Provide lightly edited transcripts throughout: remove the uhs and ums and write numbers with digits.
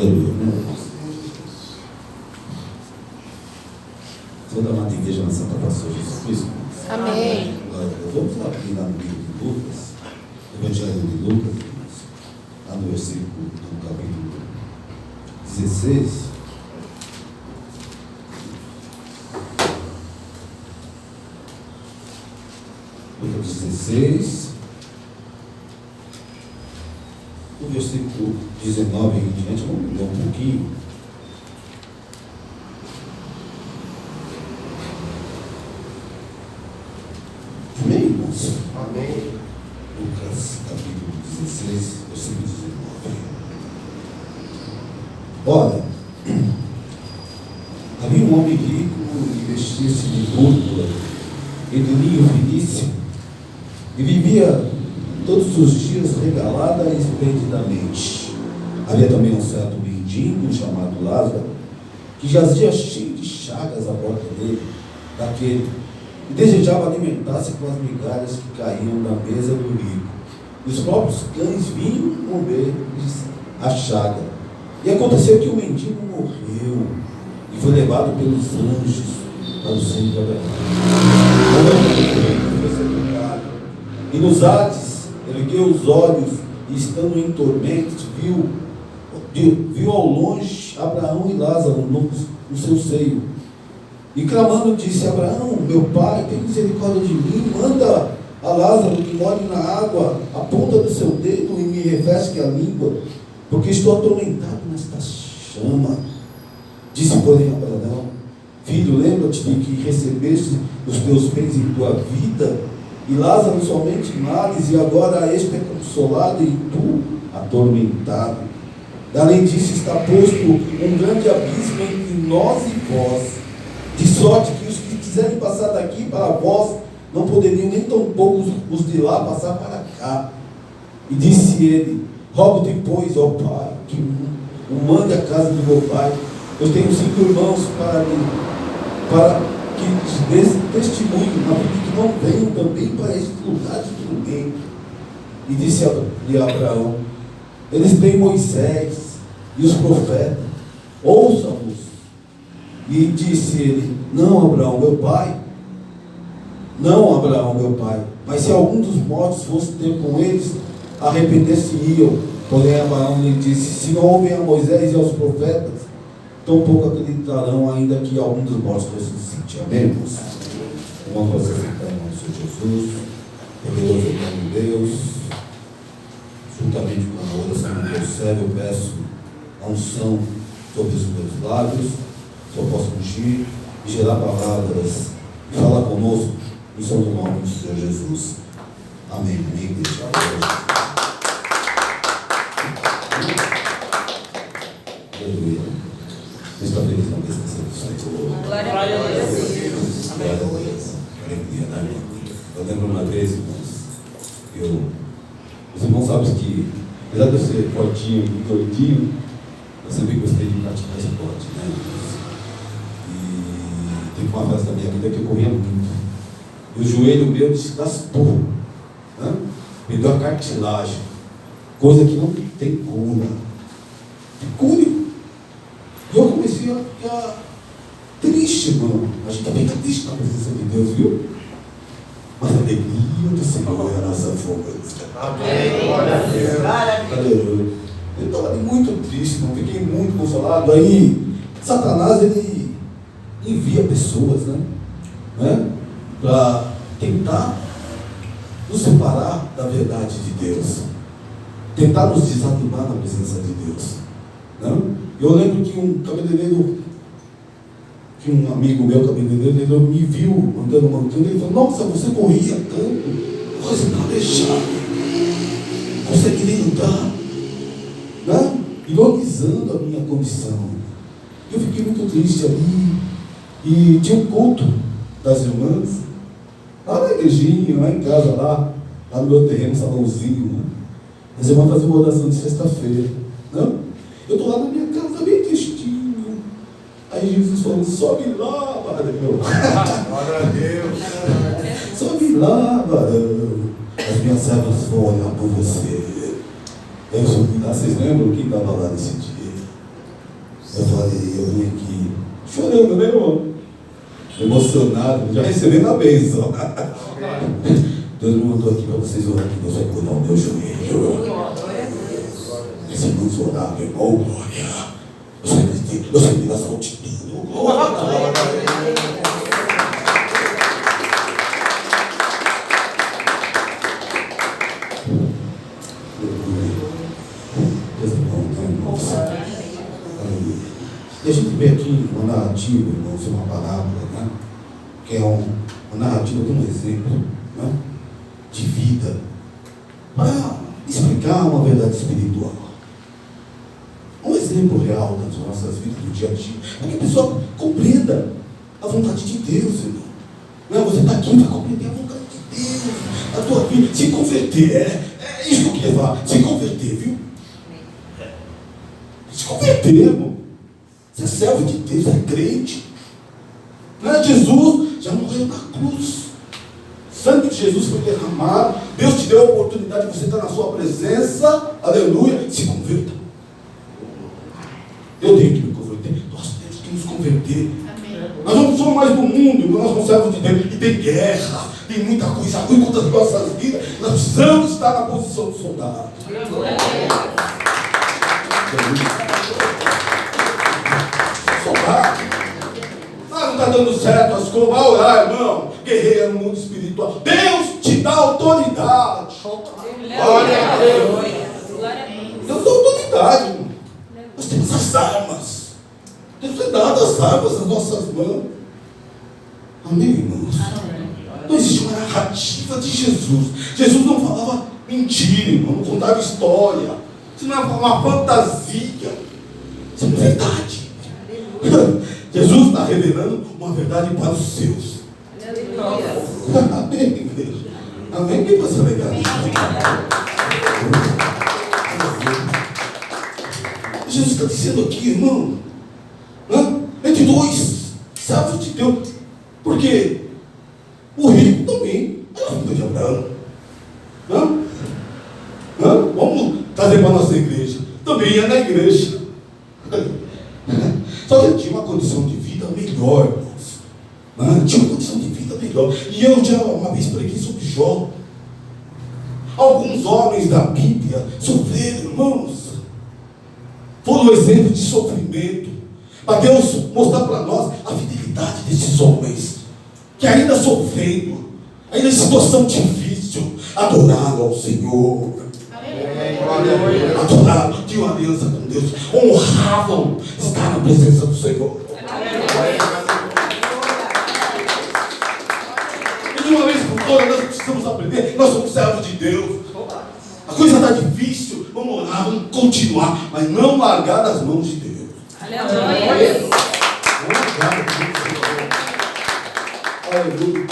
Aleluia. Toda a amada igreja na Santa Pastor Jesus Cristo. Amém. Vamos lá na no livro de Lucas, Evangelho de Lucas, lá no versículo do capítulo 16. Lucas 16, o versículo 19 em diante, vamos ler um pouquinho. Amém, irmãos? Amém. Lucas capítulo 16, versículo 19. Ora, havia um homem rico e vestia-se de púrpura e de linho finíssimo, e vivia todos os dias regalada e esplendidamente. Havia também um certo mendigo chamado Lázaro, que jazia cheio de chagas à porta daquele, e desejava alimentar-se com as migalhas que caíam da mesa do rico. E os próprios cães vinham comer a chaga. E aconteceu que o mendigo morreu e foi levado pelos anjos para o seio de Abraão. E nos Hades ergueu os olhos e, estando em tormentos, viu ao longe Abraão e Lázaro no seu seio. E clamando disse: Abraão, meu pai, tem misericórdia de mim, manda a Lázaro que molhe na água a ponta do seu dedo e me refresque a língua, porque estou atormentado nesta chama. Disse, porém, Abraão: filho, lembra-te de que recebeste os teus bens em tua vida, e Lázaro somente males, e agora este é consolado e tu atormentado. Além disso, está posto um grande abismo entre nós e vós, de sorte que os que quiserem passar daqui para vós não poderiam nem tampouco os de lá passar para cá. E disse ele: rogo-te, pois, ó pai, que o mande à casa do meu pai. Eu tenho 5 irmãos para que desse testemunho, a fim de que não venham também para este lugar de tormento. E disse-lhe Abraão: eles têm Moisés e os profetas, ouça-os. E disse ele: não, Abraão, meu pai, mas se algum dos mortos fosse ter com eles, arrepender-se-iam. Porém Abraão lhe disse: se não ouvem a Moisés e aos profetas, tampouco acreditarão, ainda que algum dos mortos ressuscite. Amém, irmãos? Vamos fazer em nome do Senhor Jesus, poderoso nome de Deus, juntamente com a oração do Deus servo, eu peço a unção sobre os meus lábios, que eu possa ungir e gerar palavras e falar conosco em seu nome do Senhor Jesus. Amém. Amém. Deixa Aleluia. Você está feliz na presença do Senhor? Glória a Deus. Alegria, né? Eu lembro uma vez, irmãos, os irmãos sabem que, apesar de eu ser fortinho e gordinho, eu sempre gostei de praticar esporte, né? E teve uma fase da minha vida que eu corria muito. E o joelho meu desgastou, né? Me deu a cartilagem, coisa que não tem cura. E eu comecei a ficar triste, irmão. A gente também está triste na presença de Deus, viu? Mas a alegria do Senhor é a nossa força. Amém. Glória a Deus. Aleluia. Eu estava muito triste, não fiquei muito consolado. Aí, Satanás, ele envia pessoas, né? Para tentar nos separar da verdade de Deus. Tentar nos desanimar na presença de Deus. Né? Eu lembro que um amigo meu cabeleireiro, ele me viu andando mancando, ele falou: nossa, você corria tanto, você está aleijado, não consegue nem andar, né? Ironizando a minha condição. Eu fiquei muito triste ali, e tinha um culto das irmãs, lá na igrejinha, lá em casa, lá no meu terreno, salãozinho, né? As irmãs faziam uma oração de sexta-feira, né? Eu estou lá na minha casa, bem tristinho. Aí Jesus falou: sobe lá, varão. Glória a Deus. Sobe lá, varão. As minhas servas vão olhar por você. Eu subi lá, vocês lembram quem estava lá nesse dia? Eu falei, eu vim aqui chorando, né, irmão? Emocionado, já recebendo a bênção. Deus me mandou aqui para vocês orar, que Deus vai cuidar o meu joelho. Se não orar, meu irmão, glória. Eu senti na saltidão. Glória. E a gente vê aqui uma narrativa, irmãos, uma parábola, né? Que é uma narrativa de um exemplo, né? De vida, para explicar uma verdade espiritual. Um exemplo real das nossas vidas do dia a dia, para que a pessoa compreenda a vontade de Deus, irmão. Não, você está aqui para compreender a vontade de Deus, a tua vida, se converter. É isso que eu queria falar, se converter, viu? Se converter, irmão. Você é servo de Deus, é crente. Não é? Jesus já morreu na cruz. O sangue de Jesus foi derramado. Deus te deu a oportunidade de você estar na sua presença. Aleluia. Se converta. Eu tenho que me converter. Nós temos que nos converter. Amém. Nós não somos mais do mundo, nós somos servos de Deus. E tem guerra, tem muita coisa ruim contra as nossas vidas. Nós precisamos estar na posição do soldado. Soldado. Não está dando certo as coisas. Vai orar, irmão. Guerreia no mundo espiritual. Deus te dá autoridade. Glória a Deus. Deus dá autoridade, irmão. Nós temos as armas. Deus tem dado as armas nas nossas mãos. Amém, irmãos? Não existe uma narrativa de Jesus. Jesus não falava mentira, irmão. Não contava história. Isso não é uma fantasia. Isso é uma verdade. Jesus está revelando uma verdade para os seus. Amém, igreja. Amém? Quem pode ser legal? Jesus está dizendo aqui, irmão, entre dois servos de Deus, porque o rico também era filho de Abraão. Vamos trazer para a nossa igreja. Também ia na igreja. Só que ele tinha uma condição de vida melhor, irmãos. Tinha uma condição de vida melhor. E eu já uma vez preguei sobre Jó. Alguns homens da Bíblia sofreram, irmãos. Foram um exemplo de sofrimento. Para Deus mostrar para nós a fidelidade desses homens. Que ainda sofrendo, ainda em situação difícil, adoraram ao Senhor. Adoraram, tinham aliança com Deus, honravam estar na presença do Senhor. E de uma vez por todas nós precisamos aprender, nós somos servos de Deus. A coisa está difícil, vamos orar, vamos continuar, mas não largar das mãos de Deus. Aleluia. Aleluia.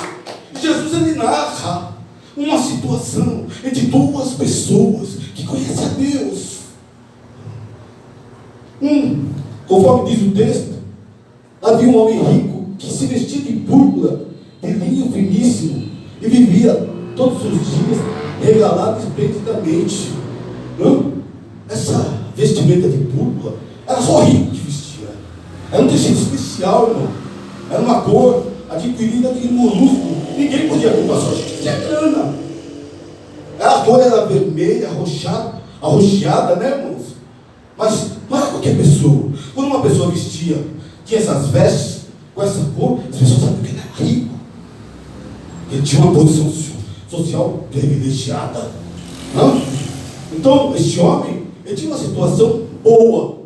Jesus ele narra uma situação entre duas pessoas que conhecem a Deus. Conforme diz o texto, havia um homem rico que se vestia de púrpura, de linho finíssimo, e vivia todos os dias regalado esplendidamente. Essa vestimenta de púrpura era só rico que vestia. Era um tecido especial, irmão. Era uma cor adquirida de molusco. Ninguém podia comprar, só tinha grana. A cor era vermelha, arroxeada, né, irmãos? Mas não era qualquer pessoa. Quando uma pessoa vestia, tinha essas vestes com essa cor, as pessoas sabiam que ele era rico. Ele tinha uma posição social privilegiada. Então, este homem, ele tinha uma situação boa.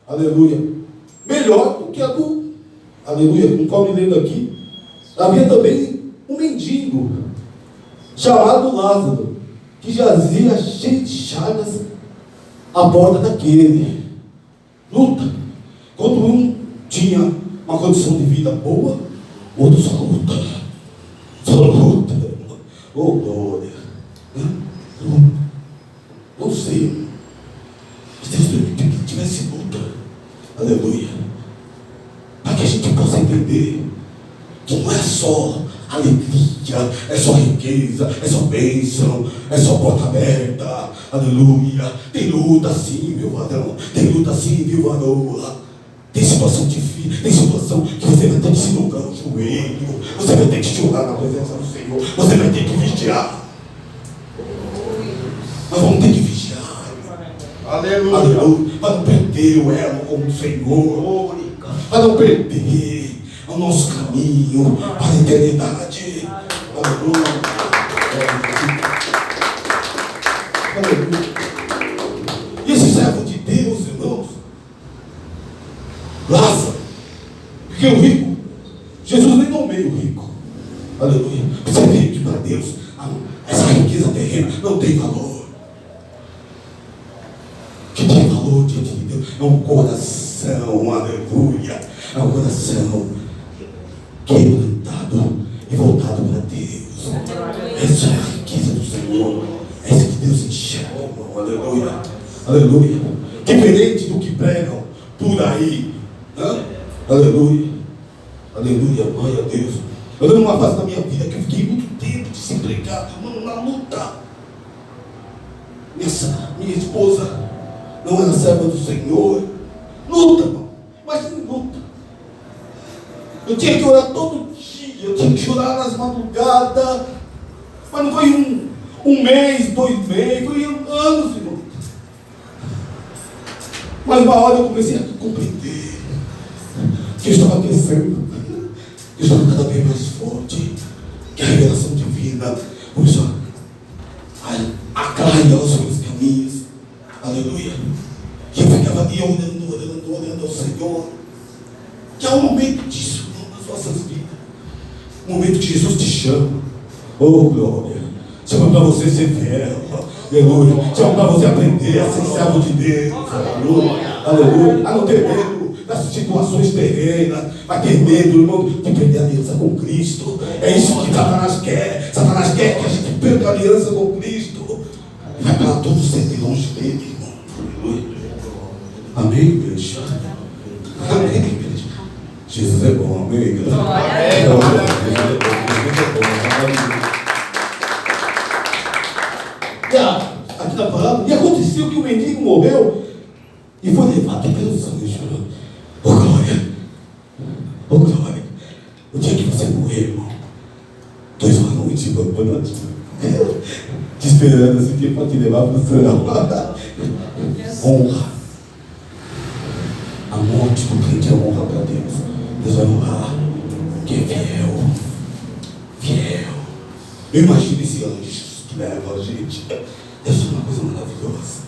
Aleluia. Melhor do que a do. Aleluia. Conforme lendo aqui, havia também um mendigo chamado Lázaro, que jazia cheio de chagas à porta daquele. Luta. Quando um tinha uma condição de vida boa, o outro só luta. Só luta. Oh, glória. Não sei. Mas Deus permitiu que tivesse luta. Aleluia. Para que a gente possa entender que não é só alegria, é só riqueza, é só bênção, é só porta aberta. Aleluia. Tem luta sim, meu varão. Tem luta sim, viu, varoa. Tem situação difícil, tem situação que você vai ter que se dobrar o joelho, você vai ter que chorar na presença do Senhor, você vai ter que vigiar. Nós vamos ter que vigiar. Aleluia. Aleluia. Para não perder o elo com o Senhor, para não perder o nosso caminho para a eternidade. Aleluia. Aleluia. E esse servo de Deus, irmãos, Lázaro, porque o rico, Jesus nem nomeia o rico. Aleluia. Você vê que para Deus essa riqueza terrena não tem valor. O que tem valor diante de Deus é um coração, aleluia. É um coração quebrantado e voltado para Deus. Essa é a riqueza do Senhor. Essa que Deus enxerga, irmão. Aleluia. Aleluia. Diferente do que pregam por aí. Aleluia. Aleluia. Glória a Deus. Eu lembro numa fase da minha vida que eu fiquei muito tempo desempregado, irmão, na luta. Minha esposa não era serva do Senhor. Luta, irmão. Imagina luta. Eu tinha que orar todo dia. Eu tinha que chorar nas madrugadas. Mas não foi um mês, 2 meses, foi anos, irmão. Mas uma hora eu comecei a compreender que eu estava crescendo, que eu estava cada vez mais forte, que a revelação divina começou a clarear os meus caminhos. Aleluia. Que eu ficava ali orando ao Senhor. Que há um momento disso, irmão, nas nossas vidas. Um momento que Jesus te chama. Oh, glória. Chama para você ser fiel. Aleluia. Chama para você aprender a ser servo de Deus. Aleluia. Aleluia. A não ter medo das situações terrenas. Vai ter medo, irmão, de perder a aliança com Cristo. É isso que Satanás quer. Satanás quer que a gente perca a aliança com Cristo. Vai para todos sempre longe dele, irmão. Aleluia. Amém, igreja. Amém, igreja. Jesus é bom, amém, igreja. Aqui na palavra, e aconteceu que o mendigo morreu e foi levado pelos anjos. Oh glória, oh glória. O dia que você morrer, irmão, 2 varões de bambu te esperando esse dia para te levar para o céu. Honra. A morte do crente é honra para Deus. Deus vai honrar que é fiel. Fiel. Eu imagino esse anjo que leva a gente. Deve ser uma coisa maravilhosa.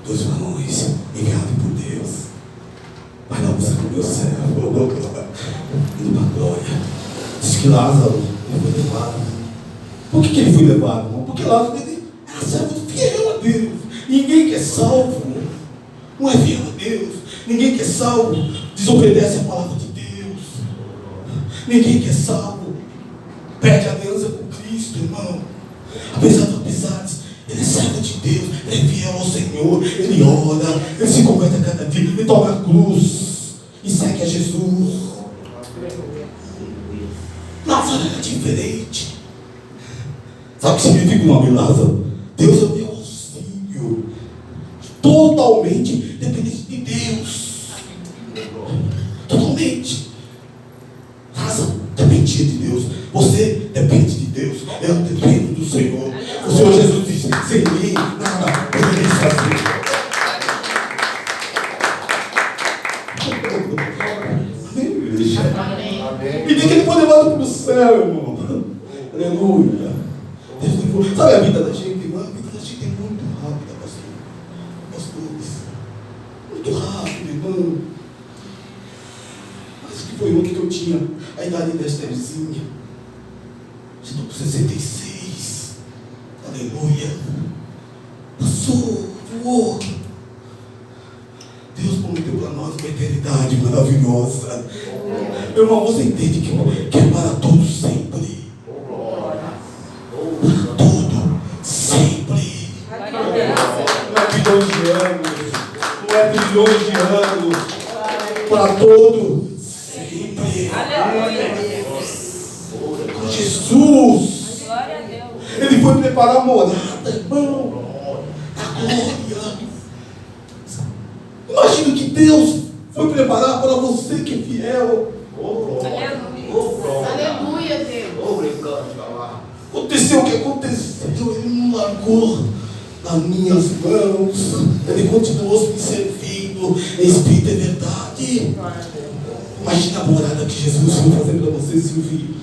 2 varões enviados por Deus. Vai lá buscar o meu servo. Indo para a glória. Diz que Lázaro ele foi levado. Por que ele foi levado, irmão? Porque Lázaro ele era servo fiel a Deus. Ninguém que é salvo não é fiel a Deus. Ninguém que é salvo desobedece a palavra de Deus. Ninguém que é salvo perde a aliança com Cristo, irmão. Apesar dos pesares, ele é servo de Deus, ele é fiel ao Senhor, ele ora, ele se converte a cada dia, ele toma a cruz e segue a Jesus. Lázaro era diferente. Sabe o que significa o nome Lázaro? Deus é o meu auxílio. Totalmente dependente de Deus. Totalmente. Lázaro dependia de Deus. Você depende de Deus. Eu dependo do Senhor. O Senhor Jesus disse: sem mim nada poderia fazer. E diz que ele foi levado para o céu, irmão. Aleluia. Sabe a vida da gente, irmão? A vida da gente é muito rápida, pastores. Muito rápido, irmão. Mas que foi ontem que eu tinha a idade da Estherzinha. Estou com 66. Aleluia. Passou, voou. Deus prometeu para nós uma eternidade maravilhosa. Meu irmão, você entende que é para todos sempre. Para todo sempre. Não é bilhões de anos. Não é bilhões de anos. Para todo sempre. Com Jesus. Ele foi preparar a morada, irmão. A glória. Imagina que Deus foi preparar para você que é fiel. Aleluia, Deus. Aconteceu o que aconteceu, ele não largou nas minhas mãos, ele continuou me servindo em espírito e verdade. Imagina a morada que Jesus vai fazer para você, Silvio.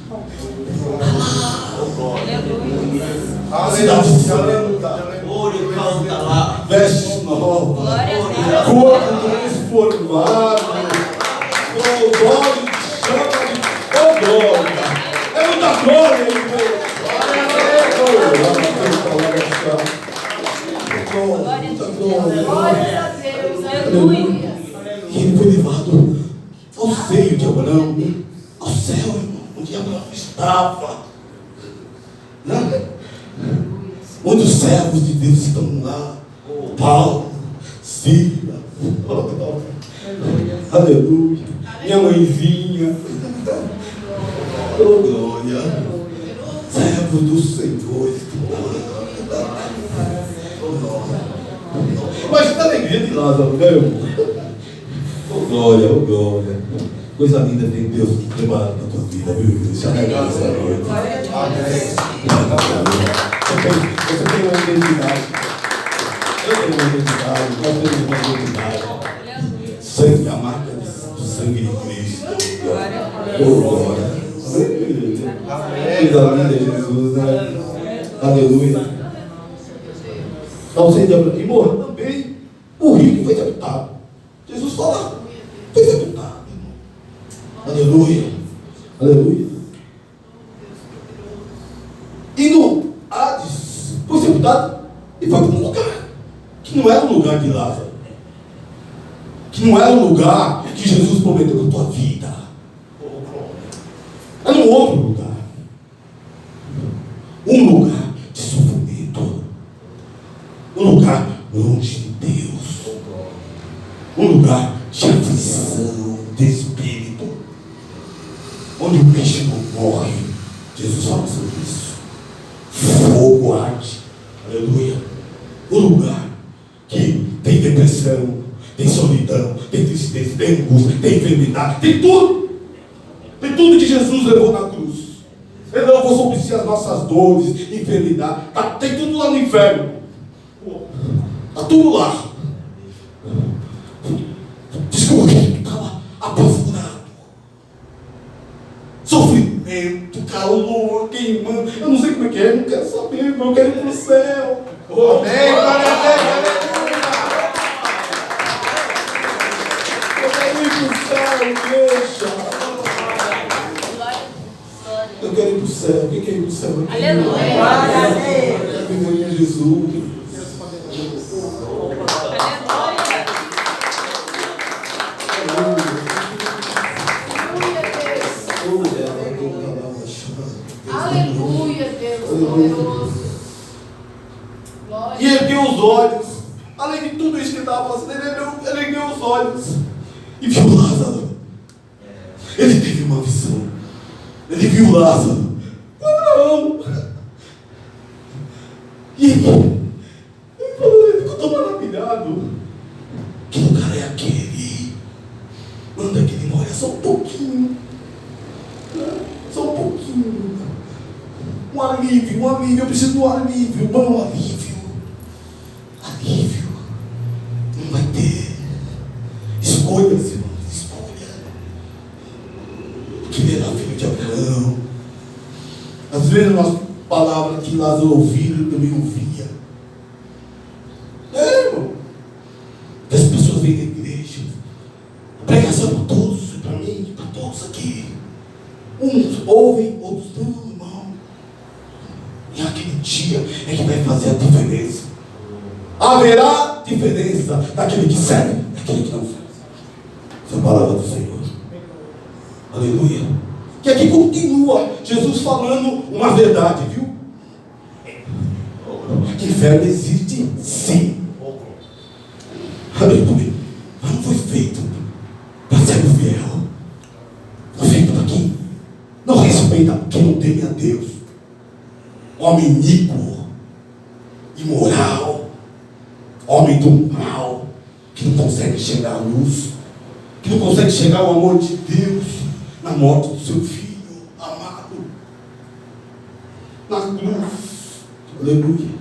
A cidade santa, vestes novas, corpo transformado, os olhos chama de glória. É muita glória, irmão. Glória a Deus. Aleluia. E ele foi levado ao seio de Abraão, ao céu, irmão, onde Abraão estava. Né? Onde os servos de Deus estão lá. Paulo, Silas. Aleluia. Minha mãezinha. Oh, glória. Servo do Senhor. Imagina a alegria de Lázaro, né, irmão? Oh, glória, oh, glória. Coisa linda tem Deus preparado na tua vida, viu? Se alegra nessa noite. Você tem uma identidade. Eu tenho uma identidade. Nós temos uma identidade. Sangue, a marca do sangue de Cristo. Oh, glória. Coisa linda, Jesus, né? Aleluia. Ao seio de Abraão. E morreu também o rico foi sepultado. Jesus fala, foi sepultado. Aleluia. Aleluia. E no Hades foi sepultado e foi para um lugar que não era o lugar de Lázaro, que não era o lugar que Jesus prometeu na tua vida. Era um outro lugar. Um lugar de sofrimento. Um lugar longe de Deus. Um lugar de aflição, de espírito. Onde o peixe não morre. Jesus fala sobre isso. Fogo arde. Aleluia. Um lugar que tem depressão, tem solidão, tem tristeza, tem angústia, tem enfermidade, tem tudo. Tem tudo que Jesus levou na cruz. Ele levou sobre si as nossas dores, enfermidade. Tem tudo lá no inferno. Está tudo lá. Desculpa, estava apavorado. Sofrimento, calor, queimando. Eu não sei como é que é, eu não quero saber, irmão. Eu quero ir para o céu. Amém, glória a Deus. Eu quero ir para o céu, igreja. Eu quero ir para o céu. Quem quer ir para o céu? Aleluia. Glória a Deus. Jesus. Aleluia, Deus poderoso. E ergueu os olhos. Além de tudo isso que ele estava fazendo, ele ergueu os olhos e viu Lázaro. Ele teve uma visão. Ele viu Lázaro. Abraão. E ele ficou tão maravilhado. Que lugar é aquele? Manda que ele morre só um pouquinho. Só um pouquinho. Um alívio. Eu preciso de um alívio. Bom alívio. Alívio. Não vai ter escolhas, irmãos. Escolha. Porque ele era filho de Abraão. Às vezes nós palavras que Lázaro ouvia, ele também ouvia. Irmão. As pessoas vêm da igreja. A pregação é para todos, é para mim, para todos aqui. Uns ouvem, outros não, irmão. E aquele dia é que vai fazer a diferença. Haverá diferença daquele que serve e daquele que não serve. Essa é a palavra do Senhor. Aleluia. Que aqui continua Jesus falando uma verdade, viu? Que inferno existe sim. Aleluia. Mas não foi feito para ser fiel. Foi feito para quem não respeita, quem não teme a Deus. Homem iníquo, imoral, homem do mal, que não consegue chegar à luz. que não consegue chegar ao amor de Deus na morte do seu filho amado, na cruz. Aleluia.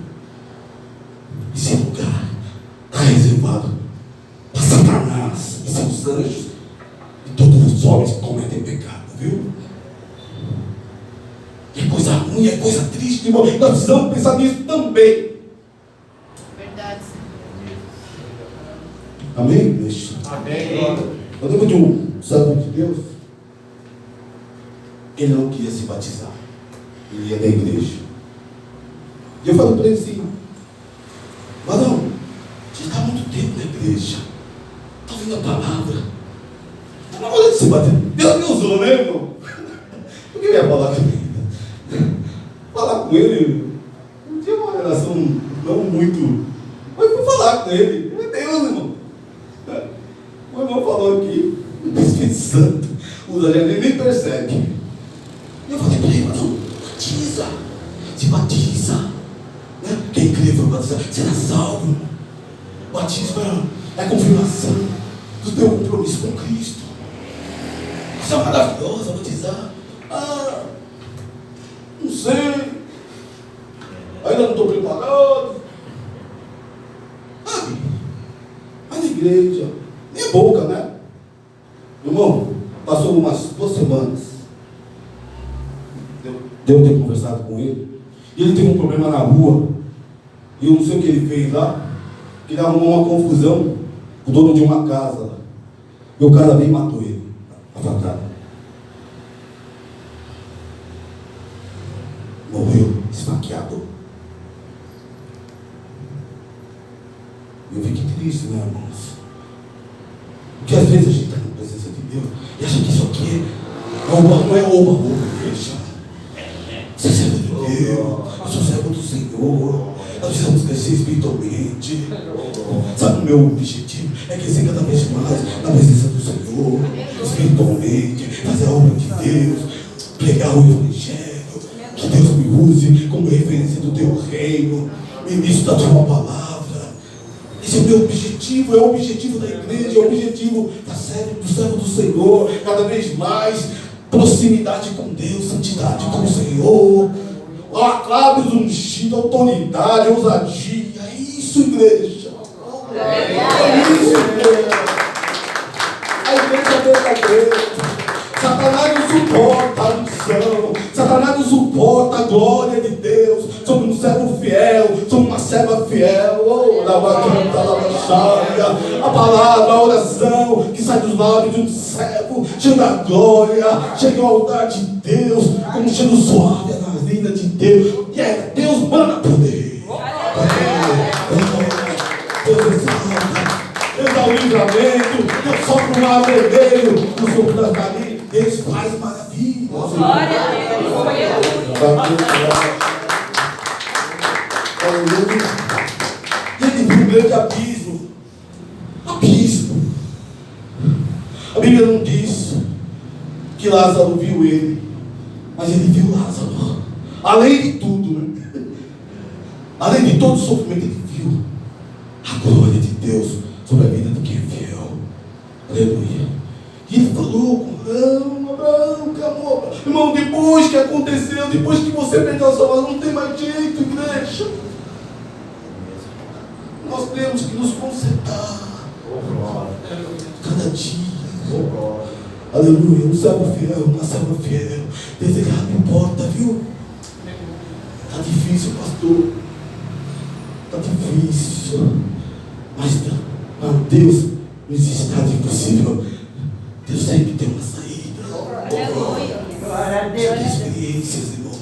Esse lugar está reservado para Satanás e seus anjos e todos os homens que cometem pecado, viu? É coisa ruim, é coisa triste, irmão. Nós precisamos pensar nisso também. Verdade. Amém, igreja? Amém. Eu lembro de um servo de Deus. Ele não queria se batizar. Ele ia da igreja. E eu falei para ele assim: Varão, você está há muito tempo na igreja. Está ouvindo a palavra. Está na hora de se bater. Deus me usou, né, irmão? Eu queria falar com ele. Falar com ele. Não tinha uma relação não muito. Mas fui falar com ele. Meu Deus, irmão. O irmão falou aqui. O Espírito Santo usa a gente, nem percebe. E eu falei para ele: não, batiza. Se batiza. Né? Quem crê foi batizado, será salvo. Batismo é a confirmação do teu compromisso com Cristo. Isso é maravilhoso, batizar. Ah, não sei. Ainda não estou preparado. Sabe? Mas na igreja, nem boca, né? Irmão, passou umas 2 semanas. Deu ter conversado com ele. E ele teve um problema na rua. E eu não sei o que ele fez lá. Que ele arrumou uma confusão com o dono de uma casa lá. E o cara veio e matou ele. A facada. Morreu esfaqueado. Eu fiquei triste, né, irmãos? Porque às vezes a gente está na presença de Deus e acha que isso aqui não é oba-oba, igreja. Você é servo de Deus, eu sou servo do Senhor. Nós precisamos crescer espiritualmente. Sabe o meu objetivo? É crescer cada vez mais na presença do Senhor, espiritualmente, fazer a obra de Deus, pregar o Evangelho. Que Deus me use como referência do teu reino, ministro da tua palavra. Esse é o meu objetivo, é o objetivo da igreja, é o objetivo do servo do Senhor, cada vez mais proximidade com Deus, santidade com o Senhor, lábios ungidos, autoridade, ousadia. É isso, igreja. É isso, igreja. A igreja é verdadeira. Satanás não suporta a unção, Satanás não suporta a glória de Deus. Somos um servo fiel, somos uma serva fiel. A palavra, a oração que sai dos lábios de um servo, cheio da glória, cheio ao altar de Deus, como cheiro suave a narina de Deus. E é Deus manda poder. Deus exalta, Deus dá o livramento, Deus sopra o mar vermelho, no sopro das galinhas. Deus faz maravilha. Glória a Deus. E ele viu um grande abismo. Abismo. A Bíblia não diz que Lázaro viu ele, mas ele viu Lázaro. Além de tudo, né? Além de todo o sofrimento, ele viu a glória de Deus sobre a vida de quem é fiel. Aleluia. E ele falou com Abraão, clamou. Irmão, depois que aconteceu, depois que você perdeu a salvação, não tem mais jeito, igreja. Nós temos que nos consertar. Cada dia. Aleluia. Um servo fiel, uma serva fiel. Desejar não importa, viu? Está difícil, pastor. Está difícil. Mas Deus não existe nada impossível. Deus sempre tem uma saída. Glória a Deus. Experiências, irmão.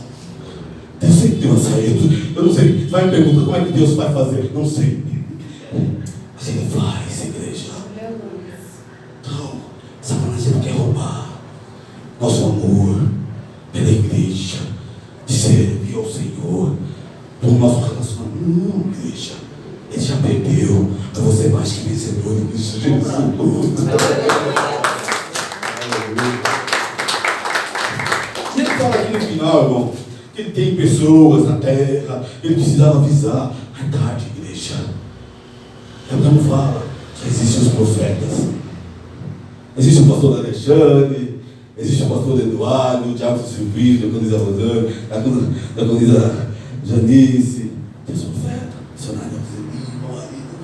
Deus sempre tem uma saída. Eu não sei. Vai me perguntar como é que Deus vai fazer. Não sei. Mas Ele faz, igreja. Então, Satanás não quer roubar nosso amor pela igreja, de servir ao Senhor, do nosso relacionamento. Não, igreja. Ele já perdeu. Mas você é mais que vencedor em Cristo Jesus. E ele fala aqui no final, irmão, que ele tem pessoas na terra, ele precisava avisar. É tarde, igreja. Abraão fala, já existem os profetas. Existe o pastor Alexandre, existe o pastor Eduardo, o Diabo Silvio, a Diaconisa Rosana, a Diaconisa Janice, Deus profeta, missionário Alzeli, marido,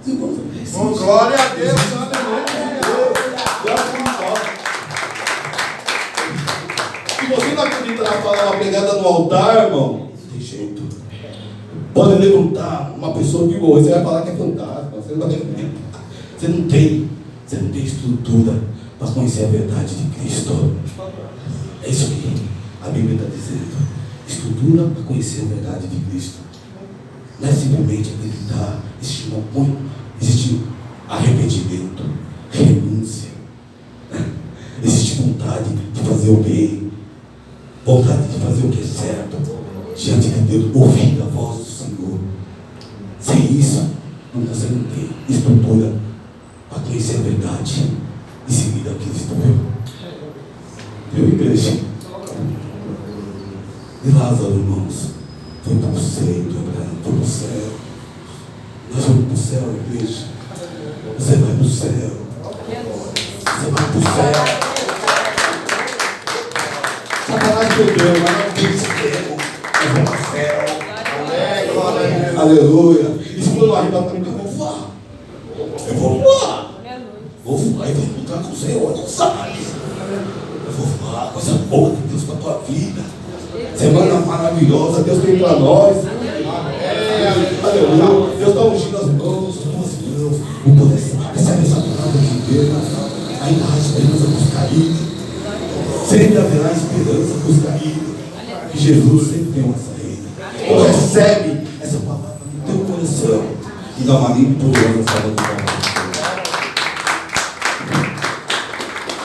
os irmãos existe. Oh, glória a Deus, Se você não acredita na palavra pregada no altar, irmão, não tem jeito. Pode levantar uma pessoa que morreu, você vai falar que é fantasma, você não vai acreditar. Você não tem estrutura para conhecer a verdade de Cristo. É isso que a Bíblia está dizendo. Estrutura para conhecer a verdade de Cristo. Não é simplesmente acreditar. Existe arrependimento, renúncia. Existe vontade de fazer o bem, vontade de fazer o que é certo diante de Deus, ouvir a voz do Senhor. Sem isso, você não tem estrutura para conhecer a verdade e seguir a Cristo. Viu, igreja? E Lázaro, irmãos, foi para o céu, foi para o céu. Nós vamos para o céu, igreja. Você vai para o céu. Você vai para o céu. Satanás perdeu, mas não tem céu. Nós vamos para o céu. Aleluia. E se for no arrebatamento, eu vou voar. Eu vou voar. Vou voar e vou encontrar com o Senhor, não sabe. Eu vou voar, coisa boa de Deus para a tua vida. Semana maravilhosa, Deus tem para nós. Aleluia. Deus está ungindo as mãos, o poder recebe essa palavra de Deus. Ainda há esperança para os caídos. Sempre haverá esperança para os caídos. Que Jesus sempre tem uma saída. Então recebe essa palavra no teu coração e dá uma limpa poderosa salva de